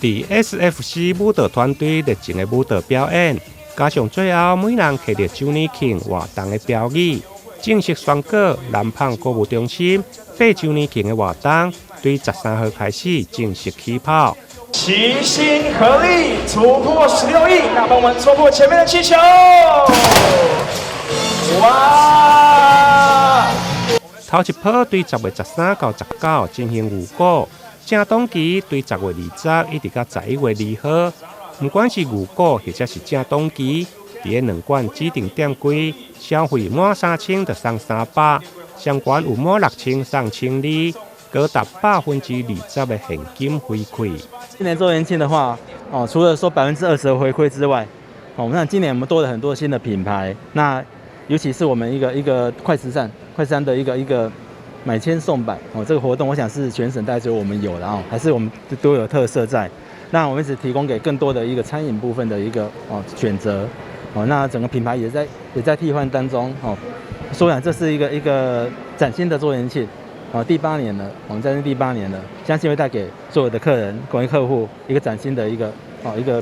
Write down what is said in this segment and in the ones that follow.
伫 SFC 舞蹈团队热情的舞蹈表演，加上最后每人摕着周年庆活动的标语，正式宣告南胖购物中心8周年庆的活动对13号开始正式起跑。齐心合力突破16亿，那帮我们戳破前面的气球！哇！头一波对10月13到19进行预购，正档期对10月20一直到11月2号。不管是预购或者是正档期，伫个2馆指定店柜，消费满3000就送300，相关有满6000送1200，高达20%的现金回馈。今年周年庆的话，除了说20%的回馈之外，我们看今年我们多了很多新的品牌，那尤其是我们一个快时尚的一个买千送百这个活动，我想是全省大概只有我们有的还是我们都有特色在。那我们只提供给更多的一个餐饮部分的一个选择那整个品牌也在替换当中所以这是一个崭新的周年庆第8年了，我们在这第8年了，相信会带给所有的客人、各位客户一个崭新的一个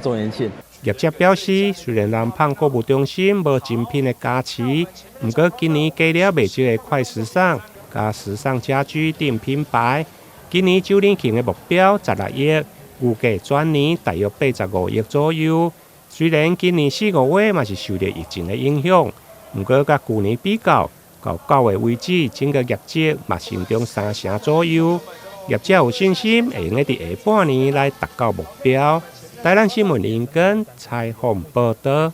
周年庆。业者表示，虽然南胖购物中心无精品的加持，不过今年加了袂少的快时尚、加时尚家居等品牌。今年周年庆的目标16亿，预计全年大约85亿左右。虽然今年4、5月嘛是受到疫情的影响，不过甲去年比较，到9月为止，整个业绩嘛成长3成左右。业者有信心会用伫下半年来达到目标。台南新闻林根采访报道。